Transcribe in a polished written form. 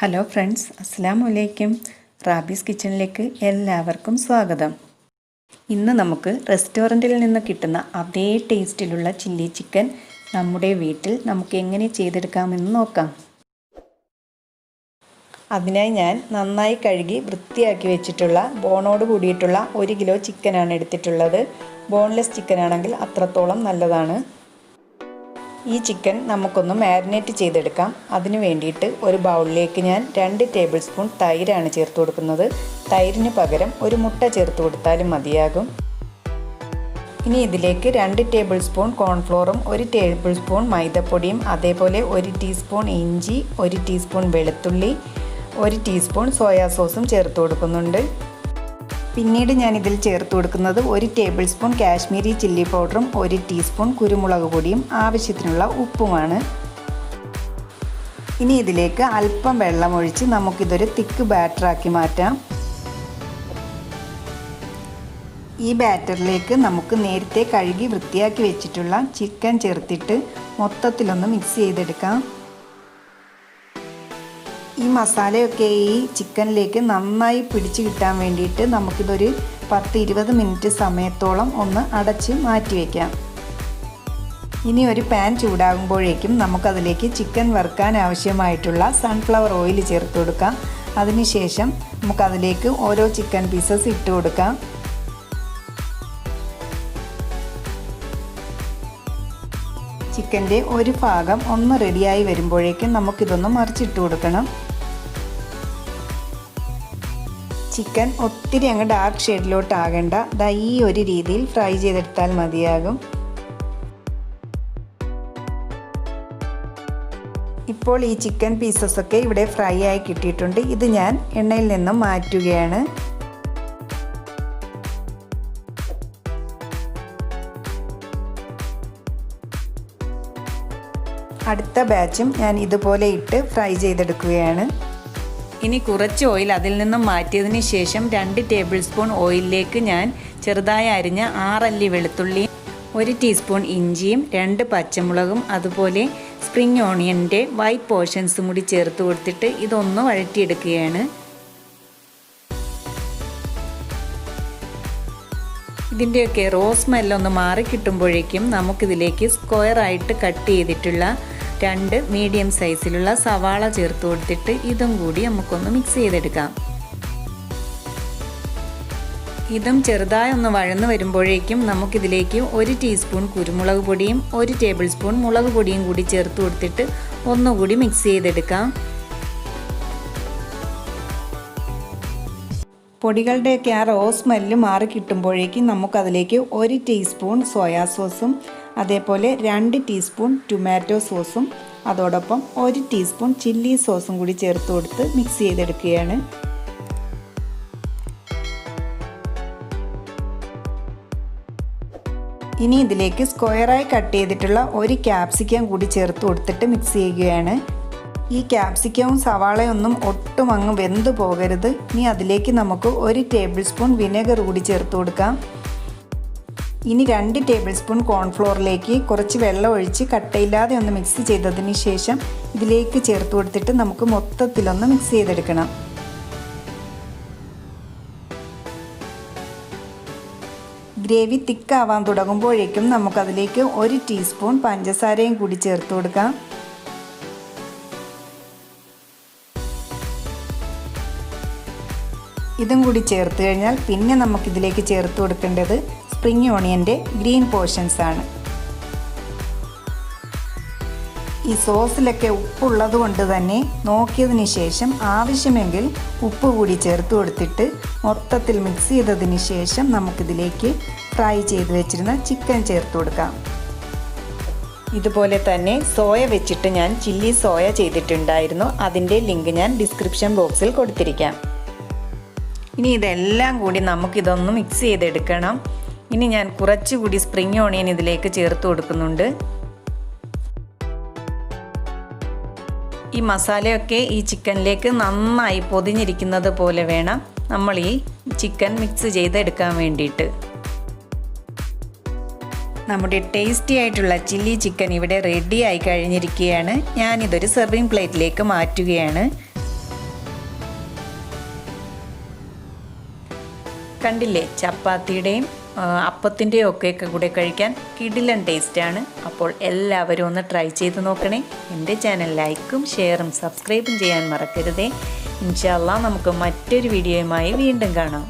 Hello friends, അസ്സലാമു അലൈക്കും. Rabies കിച്ചണിലേക്ക് എല്ലാവർക്കും സ്വാഗതം. ഇന്ന് നമുക്ക് റെസ്റ്റോറൻറ്റിൽ നിന്ന് കിട്ടുന്ന അതേ ടേസ്റ്റിലുള്ള ചില്ലി ചിക്കൻ നമ്മുടെ വീട്ടിൽ നമുക്ക് എങ്ങനെ ചെയ്തെടുക്കാമെന്ന് നോക്കാം. അതിനായി ഞാൻ നന്നായി കഴുകി വൃത്തിയാക്കി വെച്ചിട്ടുള്ള ബോണോട് കൂടിയിട്ടുള്ള 1 കിലോ ചിക്കനാണ് എടുത്തിട്ടുള്ളത്. ബോൺലെസ് ചിക്കനാണെങ്കിൽ അത്രത്തോളം നല്ലതാണ്. ഈ ചിക്കൻ നമുക്കൊന്ന് മാരിനേറ്റ് ചെയ്തെടുക്കാം. അതിന് വേണ്ടിയിട്ട് ഒരു ബൗളിലേക്ക് ഞാൻ 2 ടേബിൾ സ്പൂൺ തൈരാണ് ചേർത്ത് കൊടുക്കുന്നത്. തൈരിന് പകരം ഒരു മുട്ട ചേർത്ത് കൊടുത്താലും മതിയാകും. ഇനി ഇതിലേക്ക് 2 ടേബിൾ സ്പൂൺ കോൺഫ്ലോറും 1 ടേബിൾ സ്പൂൺ മൈദപ്പൊടിയും അതേപോലെ 1 ടീസ്പൂൺ ഇഞ്ചി, 1 ടീസ്പൂൺ വെളുത്തുള്ളി, 1 ടീസ്പൂൺ സോയാ സോസും ചേർത്ത് കൊടുക്കുന്നുണ്ട്. പിന്നീട് ഞാൻ ഇതിൽ ചേർത്ത് കൊടുക്കുന്നത് 1 ടേബിൾ സ്പൂൺ കാശ്മീരി ചില്ലി പൗഡറും 1 ടീസ്പൂൺ കുരുമുളക് പൊടിയും ആവശ്യത്തിനുള്ള ഉപ്പുമാണ്. ഇനി ഇതിലേക്ക് അല്പം വെള്ളം ഒഴിച്ച് നമുക്കിതൊരു തിക്ക് ബാറ്ററാക്കി മാറ്റാം. ഈ ബാറ്ററിലേക്ക് നമുക്ക് നേരത്തെ കഴുകി വൃത്തിയാക്കി വെച്ചിട്ടുള്ള ചിക്കൻ ചേർത്തിട്ട് മൊത്തത്തിലൊന്ന് മിക്സ് ചെയ്തെടുക്കാം. ഈ മസാലയൊക്കെ ഈ ചിക്കനിലേക്ക് നന്നായി പിടിച്ച് കിട്ടാൻ വേണ്ടിയിട്ട് നമുക്കിതൊരു 10-20 മിനിറ്റ് സമയത്തോളം ഒന്ന് അടച്ച് മാറ്റി വയ്ക്കാം. ഇനി ഒരു പാൻ ചൂടാകുമ്പോഴേക്കും നമുക്കതിലേക്ക് ചിക്കൻ വറുക്കാൻ ആവശ്യമായിട്ടുള്ള സൺഫ്ലവർ ഓയിൽ ചേർത്ത് കൊടുക്കാം. അതിനുശേഷം നമുക്കതിലേക്ക് ഓരോ ചിക്കൻ പീസസ് ഇട്ട് കൊടുക്കാം. ചിക്കൻ്റെ ഒരു ഭാഗം ഒന്ന് റെഡിയായി വരുമ്പോഴേക്കും നമുക്കിതൊന്ന് മറിച്ചിട്ട് കൊടുക്കണം. ചിക്കൻ ഒത്തിരി അങ്ങ് ഡാർക്ക് ഷെയ്ഡിലോട്ട് ആകേണ്ട, ഈ ഒരു രീതിയിൽ ഫ്രൈ ചെയ്തെടുത്താൽ മതിയാകും. ഇപ്പോൾ ഈ ചിക്കൻ പീസസൊക്കെ ഇവിടെ ഫ്രൈ ആയി കിട്ടിയിട്ടുണ്ട്. ഇത് ഞാൻ എണ്ണയിൽ നിന്നും മാറ്റുകയാണ്. അടുത്ത ബാച്ചും ഞാൻ ഇതുപോലെ ഇട്ട് ഫ്രൈ ചെയ്തെടുക്കുകയാണ്. ഇനി കുറച്ച് ഓയിൽ അതിൽ നിന്നും മാറ്റിയതിന് ശേഷം 2 ടേബിൾ സ്പൂൺ ഓയിലിലേക്ക് ഞാൻ ചെറുതായി അരിഞ്ഞ 6 അല്ലി വെളുത്തുള്ളി, 1 ടീസ്പൂൺ ഇഞ്ചിയും 2 പച്ചമുളകും അതുപോലെ സ്പ്രിംഗ് ഓണിയൻ്റെ വൈറ്റ് പോർഷൻസും കൂടി ചേർത്ത് കൊടുത്തിട്ട് ഇതൊന്ന് വഴറ്റിയെടുക്കുകയാണ്. ഇതിൻ്റെയൊക്കെ റോസ് സ്മെല്ലൊന്ന് മാറി കിട്ടുമ്പോഴേക്കും നമുക്കിതിലേക്ക് സ്ക്വയറായിട്ട് കട്ട് ചെയ്തിട്ടുള്ള 2 മീഡിയം സൈസിലുള്ള സവാള ചേർത്ത് കൊടുത്തിട്ട് ഇതും കൂടി നമുക്കൊന്ന് മിക്സ് ചെയ്തെടുക്കാം. ഇതും ചെറുതായി ഒന്ന് വഴന്ന് വരുമ്പോഴേക്കും നമുക്കിതിലേക്ക് 1 ടീസ്പൂൺ കുരുമുളക് പൊടിയും 1 ടേബിൾ സ്പൂൺ മുളക് പൊടിയും കൂടി ചേർത്ത് കൊടുത്തിട്ട് ഒന്നുകൂടി മിക്സ് ചെയ്തെടുക്കാം. പൊടികളുടെയൊക്കെ ആ റോസ് സ്മെല്ല് മാറി കിട്ടുമ്പോഴേക്കും നമുക്കതിലേക്ക് 1 ടീസ്പൂൺ സോയാ സോസും അതേപോലെ 2 ടീസ്പൂൺ ടൊമാറ്റോ സോസും അതോടൊപ്പം 1 ടീസ്പൂൺ ചില്ലി സോസും കൂടി ചേർത്ത് കൊടുത്ത് മിക്സ് ചെയ്തെടുക്കുകയാണ്. ഇനി ഇതിലേക്ക് സ്ക്വയറായി കട്ട് ചെയ്തിട്ടുള്ള 1 ക്യാപ്സിക്കം കൂടി ചേർത്ത് കൊടുത്തിട്ട് മിക്സ് ചെയ്യുകയാണ്. ഈ ക്യാപ്സിക്കവും സവാളയൊന്നും ഒട്ടും അങ്ങ് വെന്ത് പോകരുത്. ഇനി അതിലേക്ക് നമുക്ക് 1 ടേബിൾ സ്പൂൺ വിനെഗർ കൂടി ചേർത്ത് കൊടുക്കാം. ഇനി 2 ടേബിൾ സ്പൂൺ കോൺഫ്ലോറിലേക്ക് കുറച്ച് വെള്ളം ഒഴിച്ച് കട്ടയില്ലാതെ ഒന്ന് മിക്സ് ചെയ്തതിന് ശേഷം ഇതിലേക്ക് ചേർത്ത് കൊടുത്തിട്ട് നമുക്ക് മൊത്തത്തിലൊന്ന് മിക്സ് ചെയ്തെടുക്കണം. ഗ്രേവി തിക്കാവാൻ തുടങ്ങുമ്പോഴേക്കും നമുക്കതിലേക്ക് 1 ടീസ്പൂൺ പഞ്ചസാരയും കൂടി ചേർത്ത് കൊടുക്കാം. ഇതും കൂടി ചേർത്ത് കഴിഞ്ഞാൽ പിന്നെ നമുക്കിതിലേക്ക് ചേർത്ത് കൊടുക്കേണ്ടത് സ്പ്രിംഗ് ഓണിയൻ്റെ ഗ്രീൻ പോർഷൻസ് ആണ്. ഈ സോസിലൊക്കെ ഉപ്പുള്ളത് കൊണ്ട് തന്നെ നോക്കിയതിന് ശേഷം ആവശ്യമെങ്കിൽ ഉപ്പ് കൂടി ചേർത്ത് കൊടുത്തിട്ട് മൊത്തത്തിൽ മിക്സ് ചെയ്തതിന് ശേഷം നമുക്കിതിലേക്ക് ഫ്രൈ ചെയ്ത് വെച്ചിരുന്ന ചിക്കൻ ചേർത്ത് കൊടുക്കാം. ഇതുപോലെ തന്നെ സോയ വെച്ചിട്ട് ഞാൻ ചില്ലി സോയ ചെയ്തിട്ടുണ്ടായിരുന്നു. അതിൻ്റെ ലിങ്ക് ഞാൻ ഡിസ്ക്രിപ്ഷൻ ബോക്സിൽ കൊടുത്തിരിക്കാം. ഇനി ഇതെല്ലാം കൂടി നമുക്കിതൊന്ന് മിക്സ് ചെയ്തെടുക്കണം. ഇനി ഞാൻ കുറച്ചുകൂടി സ്പ്രിംഗ് ഓണിയൻ ഇതിലേക്ക് ചേർത്ത് കൊടുക്കുന്നുണ്ട്. ഈ മസാലയൊക്കെ ഈ ചിക്കനിലേക്ക് നന്നായി പൊതിഞ്ഞിരിക്കുന്നത് പോലെ വേണം നമ്മൾ ഈ ചിക്കൻ മിക്സ് ചെയ്തെടുക്കാൻ വേണ്ടിയിട്ട്. നമ്മുടെ ടേസ്റ്റി ആയിട്ടുള്ള ചില്ലി ചിക്കൻ ഇവിടെ റെഡി ആയി കഴിഞ്ഞിരിക്കുകയാണ്. ഞാനിതൊരു സെർവിങ് പ്ലേറ്റിലേക്ക് മാറ്റുകയാണ്. കണ്ടില്ലേ, ചപ്പാത്തിയുടെയും അപ്പത്തിൻ്റെയും ഒക്കെ കൂടെ കഴിക്കാൻ കിടിലൻ ടേസ്റ്റാണ്. അപ്പോൾ എല്ലാവരും ഒന്ന് ട്രൈ ചെയ്ത് നോക്കണേ. എൻ്റെ ചാനൽ ലൈക്കും ഷെയറും സബ്സ്ക്രൈബും ചെയ്യാൻ മറക്കരുതേ. ഇൻഷാ അല്ലാഹ് നമുക്ക് മറ്റൊരു വീഡിയോയുമായി വീണ്ടും കാണാം.